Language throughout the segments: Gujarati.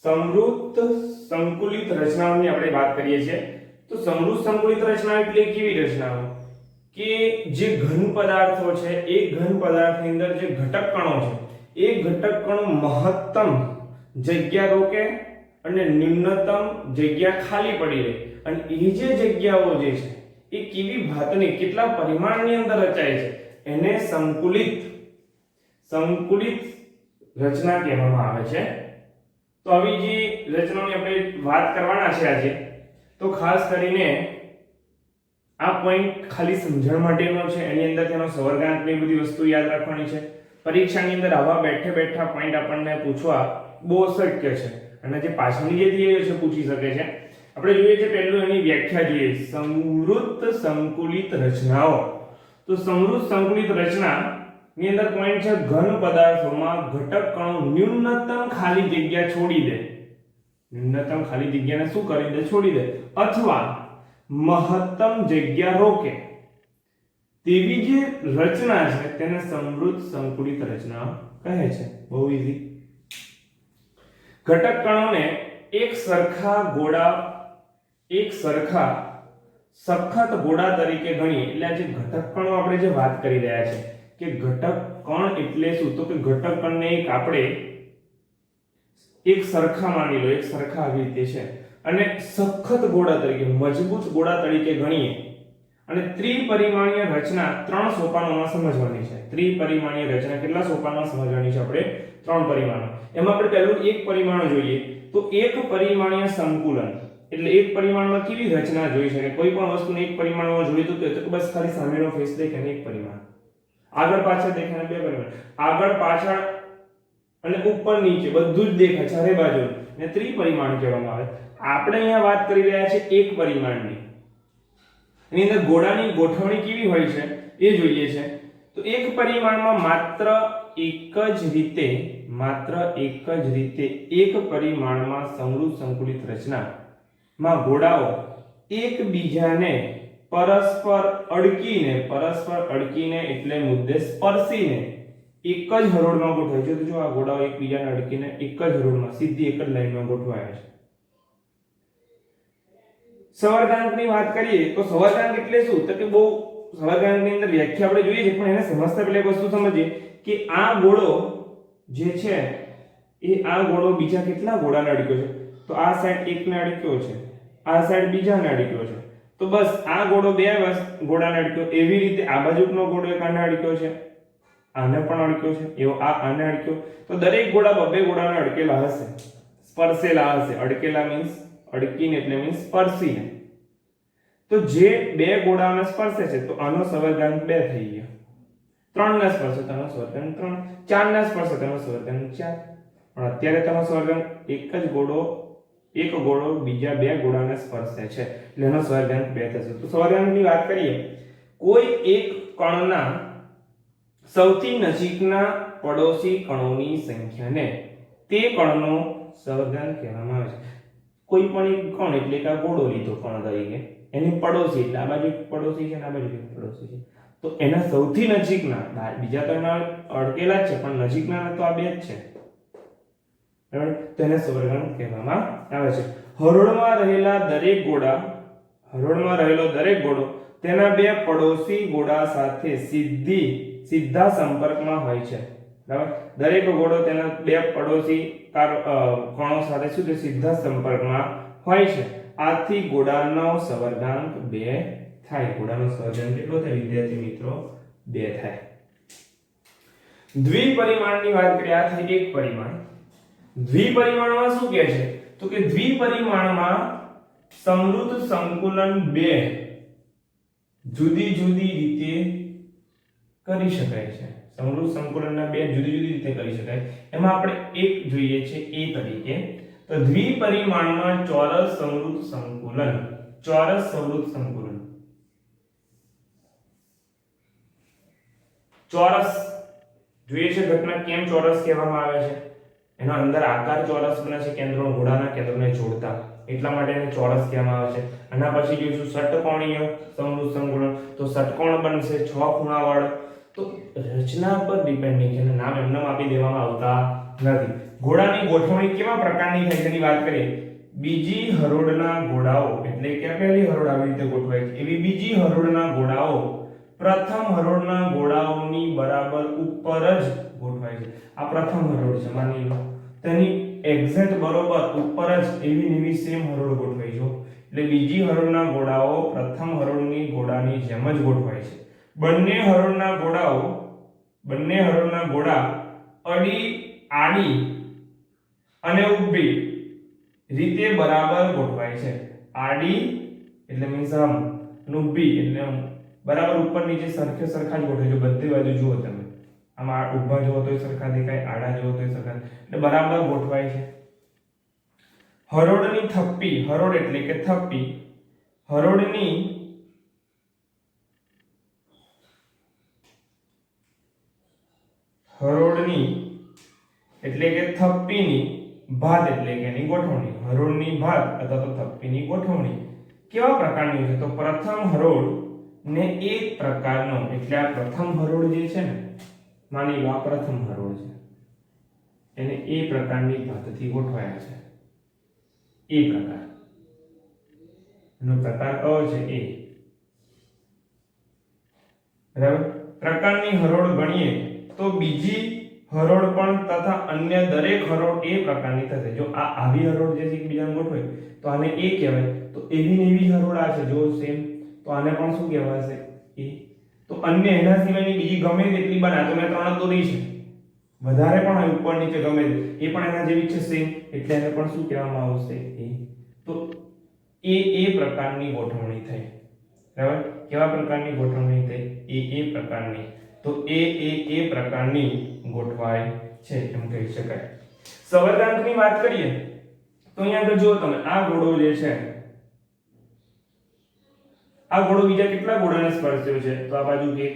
સમૃદ્ધ સંકુલિત રચનાઓની આપણે વાત કરીએ છીએ તો સમૃદ્ધ સંકુલિત રચના એટલે કેવી રચનાઓ કે જે ઘન પદાર્થો છે એ ઘન પદાર્થની અંદર જે ઘટક કણો છે એ ઘટક કણો મહત્તમ જગ્યા રોકે અને ન્યૂનતમ જગ્યા ખાલી પડી રહે અને એ જે જગ્યાઓ જે છે એ કેવી ભાતની કેટલા પરિમાણની અંદર રચાય છે એને સંકુલિત રચના કહેવામાં આવે છે। તો આવી જે રચનાઓની આપણે વાત કરવાના છે આજે તો ખાસ કરીને આ પોઈન્ટ ખાલી સમજણ માટેનો છે એની અંદર તેનો સવર્ગાંકની બધી વસ્તુ યાદ રાખવાની છે। પરીક્ષાની અંદર આવા બેઠે બેઠા પોઈન્ટ આપણને પૂછવા બહુ શક્ય છે અને જે પાછળની જે થિયરી છે પૂછી શકે છે। આપણે જોઈએ છે પહેલું એની વ્યાખ્યા જોઈએ સમૃદ્ધ સંકુલિત રચનાઓ। તો સમૃદ્ધ સંકુલિત રચના ની અંદર પોઈન્ટ છે ઘન પદાર્થોમાં ઘટક કણો ન્યૂનતમ ખાલી જગ્યા છોડી દે, ન્યૂનતમ ખાલી જગ્યાને શું કરી દે છોડી દે અથવા મહત્તમ જગ્યા રોકે તેવી જે રચના છે તેને સમૃદ્ધ સંકુલિત રચના કહે છે। બહુ ઈઝી। ઘટક કણોને એક સરખા સખત ગોળા તરીકે ગણીએ એટલે આ જે ઘટક કણો આપણે જે વાત કરી રહ્યા છે કે ઘટક કણ એટલે શું તો કે ઘટક કણને એક આપણે એક સરખા માની લો, એક સરખા આવી રીતે છે અને સખત ગોળા તરીકે મજબૂત ગોળા તરીકે ગણીએ અને ત્રિપરિમાણીય રચના 3 સોપાનોમાં સમજવાની છે। ત્રિપરિમાણીય રચના કેટલા સોપાનમાં સમજવાની છે આપણે 3 પરિમાણો। એમાં આપણે પહેલું એક પરિમાણ જોઈએ તો એક પરિમાણીય સંકુલન એટલે એક પરિમાણમાં કેવી રચના જોઈ શકે કોઈ પણ વસ્તુને એક પરિમાણમાં જોઈતું તો બસ ખાલી સામેનો ફેસ દેખાય એક પરિમાણ, આગળ પાછળ દેખાય બે પરિમાણ, આગળ પાછળ અને ઉપર નીચે બધું જ દેખાય ચારે બાજુ ને ત્રિપરિમાણ કહેવામાં આવે। આપણે અહીંયા વાત કરી રહ્યા છે એક પરિમાણની, એની અંદર ગોળાની ગોઠવણી કેવી હોય છે એ જોઈએ છે। તો એક પરિમાણમાં માત્ર એક જ રીતે એક પરિમાણમાં સમૃદ્ધ સંકુલિત રચનામાં ગોળાઓ એકબીજાને પરસ્પર અડકીને એટલે મુદ્દે સ્પર્શીને એક જ હરોળમાં ગોઠવાય છે। તો જો આ ગોળાઓ એકબીજાને અડકીને એક જ હરોળમાં સીધી એક જ લાઈનમાં ગોઠવાયા છે। સવર્ગાંકની વાત કરીએ તો સવર્ગાંક એટલે શું તો કે બહુ સવર્ગાંકની અંદર વ્યાખ્યા આપણે જોઈએ છે પણ એને સમજતા પહેલા એક વસ્તુ સમજીએ કે આ ગોળો જે છે એ આ ગોળો બીજા કેટલા ગોળાને અડક્યો છે તો આ સાઈડ એકને અડક્યો છે, આ સાઈડ બીજાને અડક્યો છે તો બસ આ ગોળો બે ગોળાને અડક્યો એવી રીતે આ બાજુનો ગોળો એક આને અડક્યો છે, આને પણ અડક્યો છે એવો આ આને અડક્યો તો દરેક ગોળા બે ગોળાને અડકેલા હશે, સ્પર્શેલા હશે। અડકેલા મીન્સ અડકીને એટલે મીન્સ સ્પર્શીને। તો જે બે ગોળાને સ્પર્શે છે તો આનો સવર્ગાંક 2 થઈ ગયો, 3 ને સ્પર્શે તો આનો સવર્ગાંક 3, 4 ને સ્પર્શે તો આનો સવર્ગાંક 4। પણ અત્યારે તેનો સવર્ગાંક એક ગોળો બીજા બે ગોળાને સ્પર્શે છે એટલે એનો સવર્ગાંક 2 થશે। તો સવર્ગાંકની વાત કરીએ કોઈ એક કણના સૌથી નજીકના પડોશી કણોની સંખ્યાને તે કણનો સવર્ગાંક કહેવામાં આવે છે। કોઈ પણ એક કણ એટલે કે આ ગોળો લીધો કણ તરીકે એની પડોશી એટલે આ બાજુ પડોશી છે અને આ બાજુ પડોશી છે તો એના સૌથી નજીકના બીજા તો એના અડકેલા જ છે પણ નજીકના તો આ બે જ છે બરાબર તેને સવર્ગાંક કહેવામાં આવે છે। હરોળમાં રહેલો દરેક ગોળો તેના બે પડોશી ગોળા સાથે સીધા સંપર્કમાં હોય છે બરાબર। દરેક ગોળો તેના બે પડોશી કણો સાથે શું છે સીધા સંપર્કમાં હોય છે આથી ગોળાનો સવર્ગાંક 2 થાય। ગોળાનો સવર્ગાંક કેટલો થાય વિદ્યાર્થી મિત્રો 2 થાય। દ્વિપરિમાણની વાત કરીએ આ થઈ એક પરિમાણ। દ્વિપરિમાણમાં શું કહે છે તો કે દ્વિપરિમાણમાં સમૃદ્ધ સંકુલન 2 જુદી જુદી રીતે કરી શકાય છે। સમૃદ્ધ સંકુલનના 2 જુદી જુદી રીતે કરી શકાય એમાં આપણે એક જોઈએ છે એ તરીકે તો દ્વિપરિમાણમાં ચોરસ સમૃદ્ધ સંકુલન ચોરસ જોઈએ છે ઘટના કેમ ચોરસ કહેવામાં આવે છે એનો અંદર આકાર ચોરસ બને છે કેન્દ્રો ગોળાના કેન્દ્રને જોડતા એટલા માટે એને ચોરસ કહેવામાં આવે છે। આના પછી જોઈશું ષટકોણીય સમૃદ્ધ સંકુલન તો ષટકોણ બનશે 6 ખૂણાવાળો। તો રચના પર ડિપેન્ડિંગ છે નામ એમને આપી દેવામાં આવતા નથી। ઘોડાની ગોઠવણી કેવા પ્રકારની થાય છે એની વાત કરીએ. બીજી હરોળના ઘોડાઓ એટલે કે પહેલી હરોળ આવી રીતે ગોઠવાય છે એવી બીજી હરોળના ઘોડાઓ પ્રથમ હરોળના ઘોડાઓની બરાબર ઉપર જ ગોઠવાય છે. આ પ્રથમ હરોળ છે માની લો, તેની એક્ઝેક્ટ બરોબર ઉપર જ એવી ને એવી સેમ હરોળ ગોઠવાય છે. એટલે બીજી હરોળના ઘોડાઓ પ્રથમ હરોળની ઘોડાની જેમ જ ગોઠવાય છે. બંને હરોળના ઘોડા આડી અને ઊભી રીતે બરાબર ગોઠવાય છે. આડી એટલે મીન્સ આમ, ઊભી એટલે બરાબર ઉપર નીચે સરખા જ ગોઠવાય છે. બધી બાજુ જુઓ તમે, આમ ઊભા જુઓ તોય સરખા દેખાય, આડા જુઓ તોય સરખા, એટલે બરાબર ગોઠવાય છે. હરોળની થપ્પી, હરોળ એટલે કે થપ્પી, હરોળની એટલે કે થપ્પીની ભાત એટલે કે એની ગોઠવણી, હરોળની ભાત અથવા તો થપ્પીની ગોઠવણી કેવા પ્રકારની છે? તો પ્રથમ હરોળ ને એક પ્રકારનો, એટલે આ પ્રથમ હરોળ જે છે ને, માની લો આ પ્રથમ હરોળ છે, એને એ પ્રકારની ભાતથી ગોઠવાયા છે. એ પ્રકાર, એનો પ્રકાર અ છે એ, બરાબર. પ્રકારની હરોળ ગણીએ તો બીજી હરોળ પણ તથા અન્ય દરેક હરોળ એ પ્રકારની થશે. જો આ આવી હરોળ જે છે એકબીજાને ગોઠવે તો આને એ કહેવાય. તો એવી ને એવી હરોળ આ છે જો સેમ, તો આને પણ શું કહેવાશે? એ. તો અન્ય એના સિવાયની બીજી ગમે તેટલી બના, તો મેં 3 દોરી છે, વધારે પણ હોય ઉપર નીચે ગમે તે, એ પણ એના જેવી છે સેમ, એટલે એને પણ શું કહેવામાં આવશે? એ. તો એ પ્રકારની ગોઠવણી થઈ, બરાબર. કેવા પ્રકારની ગોઠવણી થઈ? એ પ્રકારની. તો એ પ્રકારની ગોઠવાય છે એમ કહી શકાય. સંવર્ગાંકની વાત કરીએ તો અહીંયા આગળ જુઓ તમે, આ ઘોડો જે છે, આ ઘોડો બીજા કેટલા ઘોડાને સ્પર્શ્યો છે? તો આ બાજુ એક,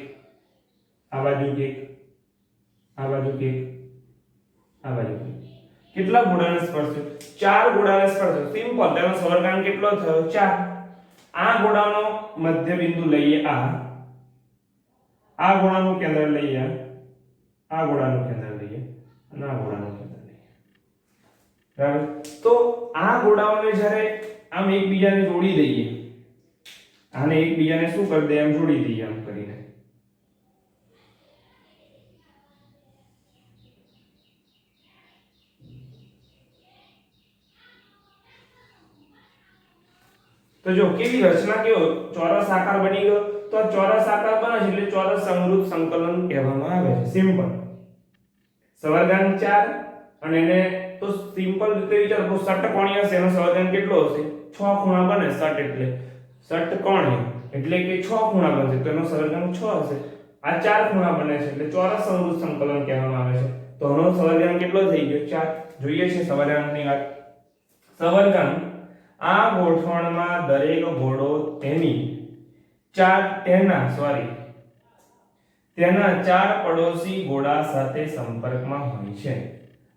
આ બાજુ એક, આ બાજુ એક, આ બાજુ એક. કેટલા ઘોડાને સ્પર્શ્યો? 4 ઘોડાને સ્પર્શ્યો. સિમ્પલ, તેનો સંવર્ગાંક કેટલો થયો? 4. આ ઘોડાનો મધ્ય બિંદુ લઈએ, આ ઘોડાનું કેન્દ્ર લઈએ, આ ઘોડાનું કેન્દ્ર લઈએ અને આ ઘોડાનું કેન્દ્ર લઈએ, બરાબર. તો આ ઘોડાઓને જ્યારે આમ એકબીજાને જોડી દઈએ, આને એકબીજાને શું કરી દે, એમ જોડી દઈએ આમ કરીને, તો જો કેવી રચના, કેવો ચોરસ આકાર બની ગયો. તો આ ચોરસ આકાર બને છે એટલે ચોરસ સમૃદ્ધ સંકલન કહેવામાં આવે છે. સિમ્પલ, સંવર્ગાંક 4 અને એને તો સિમ્પલ રીતે વિચારો તો ષટકોણીય છે, એનો સંવર્ગાંક કેટલો હશે? 6 ખૂણા બને. ષટ એટલે ષટકોણીય એટલે કે 6 ખૂણા બનશે, તો એનો સંવર્ગાંક 6 હશે. આ 4 ખૂણા બને છે એટલે ચોરસ સમૃદ્ધ સંકલન કહેવામાં આવે છે. તો આનો સંવર્ગાંક કેટલો થઈ ગયો? 4. જોઈએ છે સંવર્ગાંકની વાત. સંવર્ગાંક આ ગોઠવણમાં દરેક ઘોડો તેના 4 પડોશી ઘોડા સાથે સંપર્કમાં હોય છે.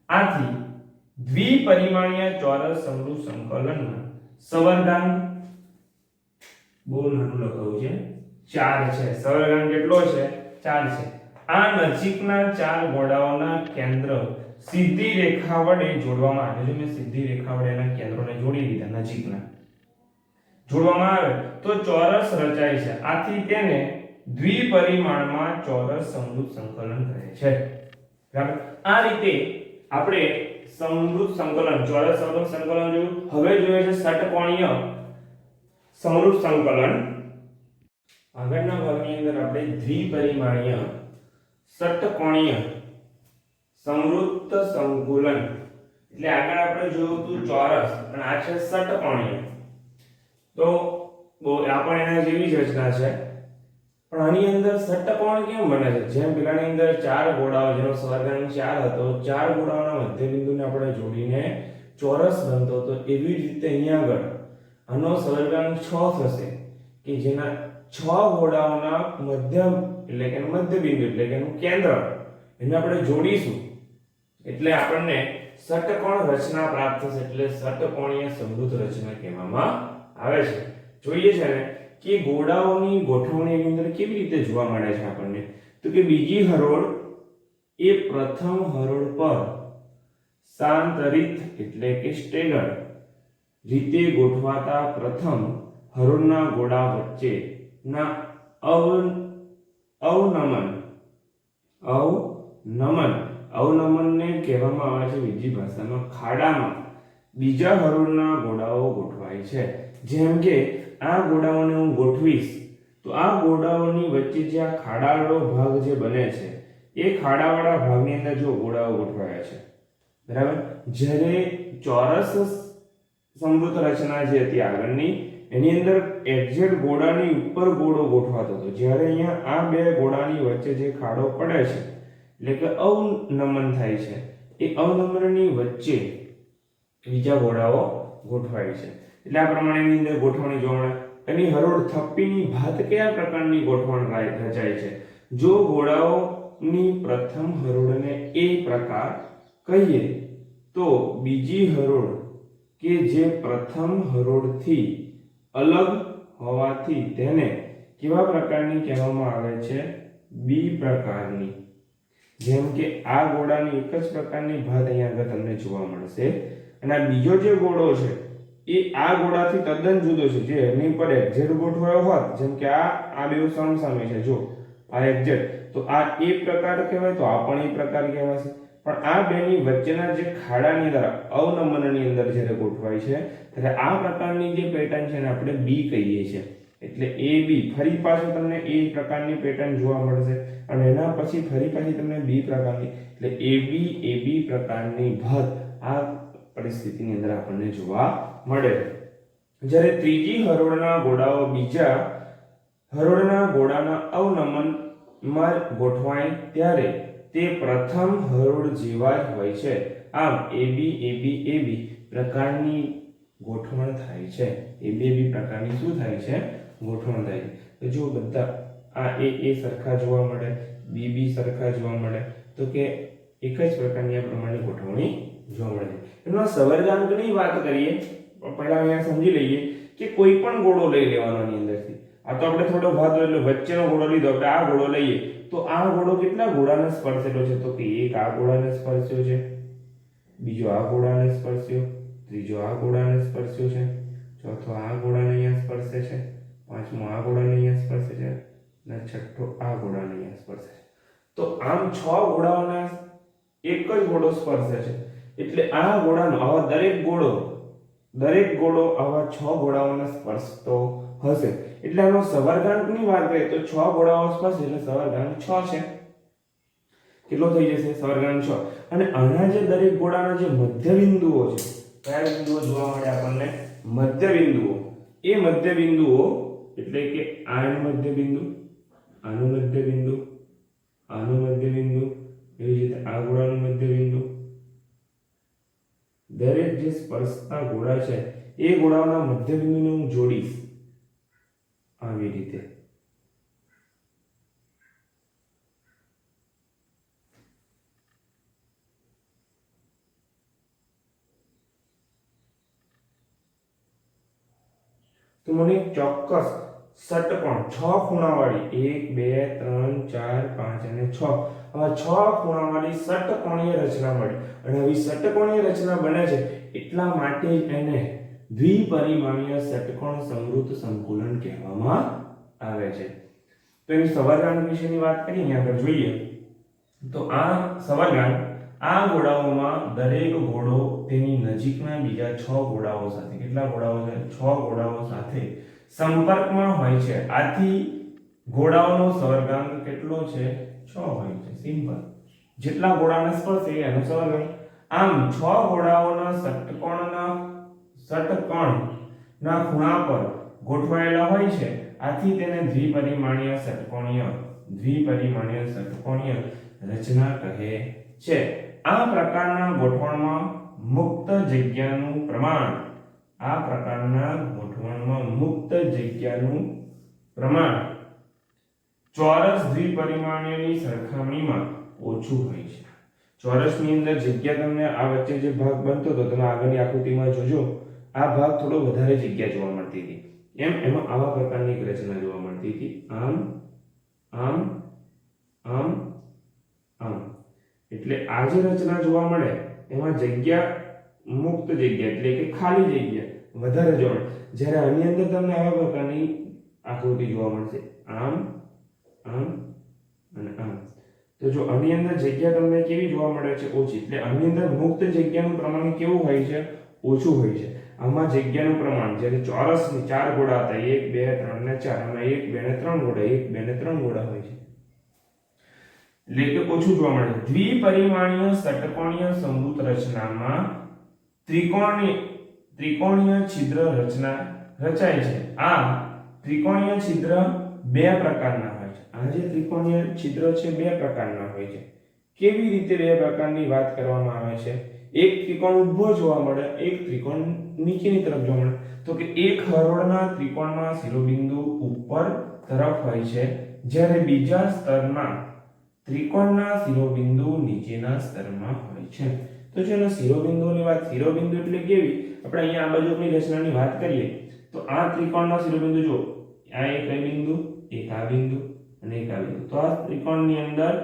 આથી દ્વિપરિમાણીય ચોરસ સમૃદ્ધ સંકલનમાં સંવર્ગાંક બહુ નાનું લખાવું છે, 4 છે. સંવર્ગાંક કેટલો છે? 4 છે. આ નજીકના 4 ઘોડાઓના કેન્દ્ર સીધી રેખા વડે જોડવામાં આવે. જો મેં સીધી રેખા વડે એના કેન્દ્રોને જોડી દીધા, નજીકના જોડવામાં આવે તો ચોરસ રચાય છે. આથી તેને દ્વિપરિમાણમાં ચોરસ સમૃદ્ધ સંકલન કહે છે, બરાબર. આ રીતે આપણે સમૃદ્ધ સંકલન, ચોરસ સમૃદ્ધ સંકલન જોયું. હવે જોઈએ છે ષટકોણીય સમૃદ્ધ સંકલન. આગળના ભાગની અંદર આપણે દ્વિપરિમાણીય ષટકોણીય સમૃદ્ધ સંકલન, એટલે આગળ આપણે જોયું હતું ચોરસ અને આ છે ષટકોણીય. તો આપણે એના જેવી જ રચના છે, પણ આની અંદર ષટકોણ કેમ બને છે? જેમ પેલાની અંદર 4 ઘોડાઓ, જેનો સંવર્ગાંક 4 હતો, 4 ઘોડાઓના મધ્ય બિંદુને આપણે જોડીને ચોરસ બનતો હતો, એવી જ રીતે અહીંયા આગળ આનો સંવર્ગાંક 6 થશે કે જેના 6 ઘોડાઓના મધ્ય એટલે કે મધ્ય બિંદુ એટલે કે એનું કેન્દ્ર એને આપણે જોડીશું એટલે આપણને ષટકોણ રચના પ્રાપ્ત થશે. એટલે ષટકોણીય સમૃદ્ધ રચના કહેવામાં આવે છે. જોઈએ છે ને કે ઘોડાઓની ગોઠવણીની અંદર કેવી રીતે જોવા મળે છે આપણને? તો કે બીજી હરોળ એ પ્રથમ હરોળ પર શાંત રીત એટલે કે સ્ટેગર રીતે ગોઠવાતા પ્રથમ હરોળના ગોળા વચ્ચેના અવનમનને કહેવામાં આવે છે બીજી ભાષામાં ખાડામાં બીજા હરોળના ગોળાઓ ગોઠવાય છે. જેમ કે આ ગોળાઓને હું ગોઠવીશ તો આ ગોળાઓની વચ્ચે જે આ ખાડાવાળો ભાગ જે બને છે એ ખાડાવાળા ભાગની અંદર જો ગોળાઓ ગોઠવાયા છે, બરાબર. જ્યારે ચોરસ સમૃદ્ધ રચના જે હતી આગળની એની અંદર એક્ઝેક્ટ ગોળાની ઉપર ગોળો ગોઠવાતો હતો. જ્યારે અહીંયા આ બે ગોળાની વચ્ચે જે ખાડો પડે છે એટલે કે અવનમન થાય છે, એ અવનમનની વચ્ચે બીજા ગોળાઓ ગોઠવાય છે. એટલે આ પ્રમાણેની અંદર ગોઠવણી જોવા મળે. એની હરોળ થપ્પીની ભાત કયા પ્રકારની ગોઠવણ રચાય છે? જો ગોળાઓની પ્રથમ હરોળને એ પ્રકાર કહીએ તો બીજી હરોળ કે જે પ્રથમ હરોળથી અલગ હોવાથી તેને કેવા પ્રકારની કહેવામાં આવે છે? બી પ્રકારની. જેમ કે આ ગોળાની એક જ પ્રકારની ભાત અહીંયા આગળ તમને જોવા મળશે અને આ બીજો જે ગોળો છે એ આ ગોળાથી તદ્દન જુદો છે. જે એની પર એક્ઝેક્ટ ગોઠવાયો હોત, જેમ કે આ બે સામે છે, જો આ એક્ઝેક્ટ, તો આ એ પ્રકાર કહેવાય, તો આ પણ એ પ્રકાર કહેવાશે. પણ આ બેની વચ્ચેના જે ખાડાની અંદર અવનમનની અંદર જ્યારે ગોઠવાય છે ત્યારે આ પ્રકારની જે પેટર્ન છે એને આપણે બી કહીએ છીએ. એટલે એ બી ફરી પાછું તમને એ પ્રકારની પેટર્ન જોવા મળશે અને એના પછી ફરી પાછી તમને બી પ્રકારની, એટલે એ બી પ્રકારની ભાત આ પરિસ્થિતિની અંદર આપણને જોવા મળે. જ્યારે ત્રીજી હરોળના ગોળાઓ બીજા હરોળના ગોળાના અવનમનમાં ગોઠવાય ત્યારે તે પ્રથમ હરોળ જેવા જ હોય છે. આમ એબી પ્રકારની ગોઠવણ થાય છે. એબી પ્રકારની શું થાય છે? ગોઠવણ થાય છે. તો જો બધા આ એ સરખા જોવા મળે, બી સરખા જોવા મળે, તો કે એક જ પ્રકારની આ પ્રમાણે ગોઠવણી જોવા મળે. એનો સવર્ગાંકની વાત કરીએ પહેલા અહીંયા સમજી લઈએ કે કોઈ પણ ગોળો લઈ લેવાનો ની અંદરથી. આ તો આપણે થોડો ભાગ એટલે વચ્ચેનો ગોળો લીધો, આપણે આ ગોળો લઈએ તો આ ગોળો કેટલા ગોળાને સ્પર્શેલો છે? તો કે એક આ ગોળાને સ્પર્શ્યો છે, બીજો આ ગોળાને સ્પર્શ્યો, ત્રીજો આ ગોળાને સ્પર્શ્યો છે, ચોથો આ ગોળાને અહીંયા સ્પર્શે છે, પાંચમો આ ગોળાને અહીંયા સ્પર્શે છે અને છઠ્ઠો આ ગોળાને અહીંયા સ્પર્શે છે. તો આમ 6 ગોળાઓને એક જ ગોળો સ્પર્શે છે. એટલે આ ગોળાનો આવા દરેક ગોળો આવા 6 ગોળાઓને સ્પર્શતો હશે. એટલે આનો સવર્ગાંકની વાત કરીએ તો 6 ગોળાઓ સ્પર્શે એટલે સવર્ગાંક 6 છે. કેટલો થઈ જશે? સવર્ગાંક 6. અને આના જે દરેક ગોળાના જે મધ્ય બિંદુઓ છે, કયા બિંદુઓ જોવા મળે આપણને? મધ્ય બિંદુઓ. એ મધ્ય બિંદુઓ એટલે કે આનું મધ્ય બિંદુ, આનું મધ્ય બિંદુ, આનું મધ્ય બિંદુ, એવી રીતે આ ગોળાનું મધ્ય બિંદુ, દરેક જે સ્પર્શતા ગોળા છે એ ગોળાઓના મધ્ય બિંદુને હું જોડીશ આવી રીતે. તો મને ચોક્કસ ષટકોણ 6 ખૂણાવાળી 1 2 3 4 5 અને 6 આવા 6 ખૂણાવાળી ષટકોણીય રચના મળી. અને આવી ષટકોણીય રચના બને છે એટલા માટે એને દ્વિપરિમાણીય ષટકોણ સમૃદ્ધ સંકુલન કહેવામાં આવે છે. તો એની સવર્ગાંક વિશેની વાત કરીએ અહીંયા આગળ જોઈએ તો આ સવર્ગાંક આ ગોળાઓમાં દરેક ગોળો તેની નજીકના બીજા 6 ગોળાઓ સાથે, કેટલા ગોળાઓ છે? 6 ગોળાઓ સાથે સંપર્કમાં હોય છે. આથી ગોળાઓનો સવર્ગાંક કેટલો છે? 6 હોય છે. સિમ્પલ. જેટલા ગોળાને સ્પર્શે એનો સવર્ગાંક. આમ 6 ગોળાઓના ષટકોણના ખૂણા પર ગોઠવાયેલા હોય છે. આથી તેને દ્વિપરિમાણીય ષટકોણીય રચના કહે છે. આ પ્રકારના ગોઠવણમાં મુક્ત જગ્યાનું પ્રમાણ ચોરસ દ્વિપરિમાણીયની સરખામણીમાં ઓછું હોય છે. ચોરસની અંદર જગ્યા તમને આ વચ્ચે જે ભાગ બનતો હતો તમે આગળની આકૃતિમાં જોજો, આ ભાગ થોડો વધારે જગ્યા જોવા મળતી હતી. એમાં આવા પ્રકારની એક રચના જોવા મળતી હતી. આમ એટલે આ જે રચના જોવા મળે એમાં જગ્યા મુક્ત જગ્યા એટલે કે ખાલી જગ્યા વધારે જોવા મળે. જ્યારે આની અંદર તમને આવા પ્રકારની આકૃતિ જોવા મળશે, આમ આમ અને આમ. તો જો આની અંદર જગ્યા તમને કેવી જોવા મળે છે? ઓછી. એટલે આની અંદર મુક્ત જગ્યાનું પ્રમાણ કેવું હોય છે? ઓછું હોય છે. આમાં જગ્યાનું પ્રમાણ જ્યારે ચોરસની 4 ગોળા હતા 1 2 3 ને 4, આમાં 1 2 ને 3 ગોળા 1 2 ને 3 ગોળા હોય છે, એટલે કે ઓછું જોવા મળે છે. દ્વિપરિમાણીય ષટકોણીય સમભુજ રચનામાં ત્રિકોણીય છિદ્ર રચના રચાય છે. આ ત્રિકોણીય છિદ્ર બે પ્રકારના હોય છે. આ જે ત્રિકોણીય છિદ્ર છે બે પ્રકારના હોય છે. કેવી રીતે બે પ્રકારની વાત કરવામાં આવે છે? એક ત્રિકોણ ઊભો જોવા મળે, એક ત્રિકોણ નીચેની તરફ જોવા મળે. તો કે એક હરોળના ત્રિકોણમાં શિરોબિંદુ ઉપર તરફ હોય છે, જ્યારે બીજા સ્તરમાં ત્રિકોણના શિરોબિંદુ નીચેના સ્તરમાં હોય છે. તો જેનો શિરોબિંદુની વાત, શિરોબિંદુ એટલે કેવી? આપણે અહીંયા આ બાજુની રચનાની વાત કરીએ તો આ ત્રિકોણના શિરોબિંદુ જો, આ એક બિંદુ, એક આ બિંદુ અને એક આ બિંદુ. તો આ ત્રિકોણની અંદર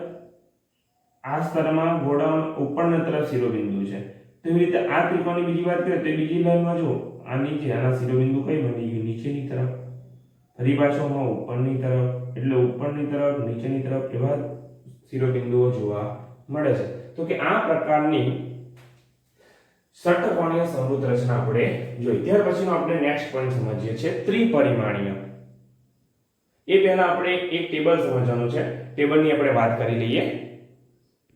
આ સ્તરમાં ગોળા ઉપરના તરફ શિરોબિંદુ છે. તો એવી રીતે આ ત્રિકોણની બીજી વાત કરીએ તો બીજી લાઈનમાં જો આ નીચે, આના શિરોબિંદુ કઈ બની ગયું? નીચેની તરફ. ફરી પાછોમાં ઉપરની તરફ, એટલે ઉપરની તરફ નીચેની તરફ એવા શિરોબિંદુઓ જોવા મળે છે. તો કે આ પ્રકારની ષટકોણીય સમૃદ્ધ રચના આપણે જોઈ. ત્યાર પછીનો આપણે નેક્સ્ટ પોઈન્ટ સમજીએ છીએ ત્રિપરિમાણીય. એ પહેલા આપણે એક ટેબલ સમજવાનું છે. ટેબલની આપણે વાત કરી લઈએ.